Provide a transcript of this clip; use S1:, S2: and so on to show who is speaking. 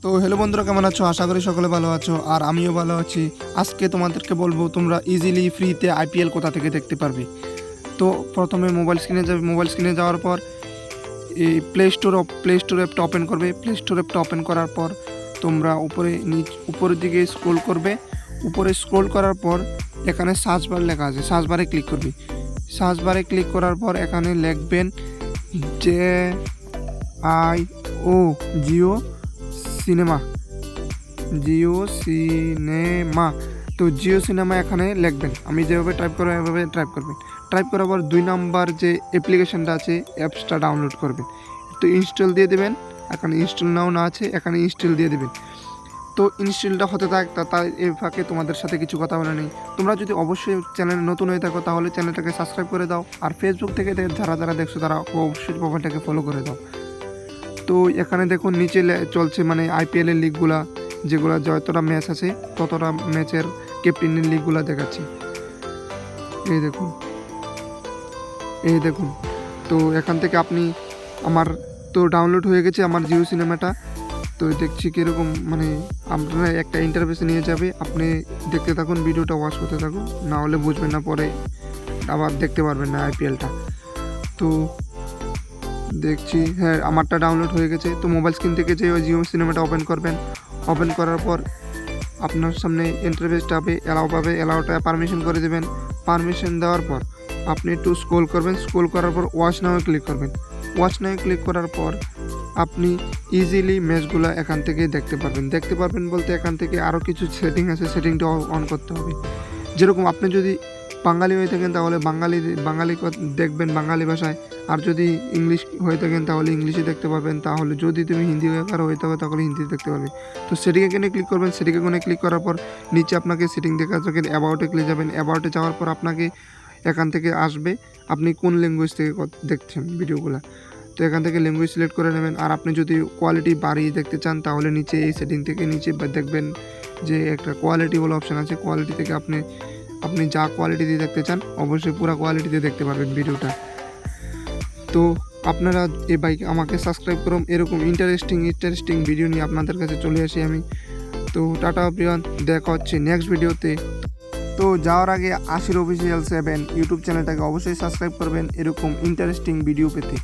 S1: তো হ্যালো বন্ধুরা, কেমন আছো? আশা করি সকলে ভালো আছো, আর আমিও ভালো আছি। আজকে তোমাদেরকে বলবো তোমরা ইজিলি ফ্রিতে আইপিএল কোথা থেকে দেখতে পারবে। তো প্রথমে মোবাইল স্ক্রিনে যাবে। মোবাইল স্ক্রিনে যাওয়ার পর এই প্লে স্টোর অ্যাপটা ওপেন করবে। প্লে স্টোর অ্যাপটা ওপেন করার পর তোমরা উপরের দিকে স্ক্রোল করবে। উপরে স্ক্রোল করার পর এখানে সার্চ বার লেখা আছে, সার্চ বারে ক্লিক করবে। সার্চ বারে ক্লিক করার পর এখানে লিখবেন JIO জিও সিনেমা। তো জিও সিনেমা এখানে লিখবেন। আমি যেভাবে টাইপ করবো এভাবে টাইপ করবেন। টাইপ করার পর 2 নাম্বার যে অ্যাপ্লিকেশনটা আছে, অ্যাপসটা ডাউনলোড করবেন। তো ইনস্টল দিয়ে দেবেন। এখানে ইনস্টল নাও না আছে, এখানে ইনস্টল দিয়ে দেবেন। তো ইনস্টলটা হতে থাক, তাই এই ফাঁকে তোমাদের সাথে কিছু কথা বলে নেই। তোমরা যদি অবশ্যই চ্যানেলে নতুন হয়ে থাকো তাহলে চ্যানেলটাকে সাবস্ক্রাইব করে দাও, আর ফেসবুক থেকে যারা দেখছো তারা অবশ্যই প্রোফাইলটাকে ফলো করে দাও। তো এখানে দেখুন নিচে চলছে মানে আইপিএলের লিগগুলা, যেগুলো যতটা ম্যাচ আছে ততটা ম্যাচের ক্যাপ্টেনের লিগগুলো দেখাচ্ছে। এই দেখুন। তো এখান থেকে আপনি আমার তো ডাউনলোড হয়ে গেছে আমার জিও সিনেমাটা। তো দেখছি কীরকম মানে আপনারা একটা ইন্টারফেসে নিয়ে যাবে। আপনি দেখতে থাকুন, ভিডিওটা ওয়াচ করতে থাকুন, না হলে বুঝবেন না, পরে আবার দেখতে পারবেন না আইপিএলটা। তো দেখছি, হ্যাঁ আমারটা ডাউনলোড হয়ে গেছে। তো মোবাইল স্ক্রিন থেকে যে ওই জিও সিনেমাটা ওপেন করবেন। ওপেন করার পর আপনার সামনে ইন্টারফেসটা পাবে। অ্যালাউটা পারমিশন করে দেবেন। পারমিশন দেওয়ার পর আপনি একটু স্ক্রোল করবেন। স্ক্রোল করার পর ওয়াচ নাও ক্লিক করবেন। ওয়াচ নাও ক্লিক করার পর আপনি ইজিলি ম্যাচগুলো এখান থেকে দেখতে পারবেন বলতে এখান থেকে আরও কিছু সেটিং আছে, সেটিংটা অন করতে হবে। যেরকম আপনি যদি বাঙালি হয়ে থাকেন তাহলে বাঙালি দেখবেন বাঙালি ভাষায়, আর যদি ইংলিশ হয়ে থাকেন তাহলে ইংলিশে দেখতে পারবেন। তাহলে যদি তুমি হিন্দি হয়ে থাকো তাহলে হিন্দি দেখতে পারবে। তো সেটিংয়ে ক্লিক করবেন। সেটিংয়ে ক্লিক করার পর নিচে আপনাকে সেটিং দেখা যাবে, অ্যাবাউটে ক্লিক যাবেন। অ্যাবাউটে যাওয়ার পর আপনাকে এখান থেকে আসবে আপনি কোন ল্যাঙ্গুয়েজ থেকে দেখছেন ভিডিওগুলো। তো এখান থেকে ল্যাঙ্গুয়েজ সিলেক্ট করে নেবেন। আর আপনি যদি কোয়ালিটি বাড়িয়ে দেখতে চান তাহলে নিচে এই সেটিং থেকে নিচে দেখবেন যে একটা কোয়ালিটি বলে অপশান আছে। কোয়ালিটি থেকে আপনি যা কোয়ালিটি দিয়ে দেখতে চান অবশ্যই পুরো কোয়ালিটিতে দেখতে পারবেন ভিডিওটা। তো আপনারা আমাকে সাবস্ক্রাইব করুন, এরকম ইন্টারেস্টিং ভিডিও নিয়ে আপনাদের কাছে চলে আসি আমি। তো টাটা এভরিওয়ান, দেখা হচ্ছে নেক্সট ভিডিওতে। তো যাওয়ার আগে আশির অফিসিয়াল 7 ইউটিউব চ্যানেলটাকে অবশ্যই সাবস্ক্রাইব করবেন এরকম ইন্টারেস্টিং ভিডিও পেতে।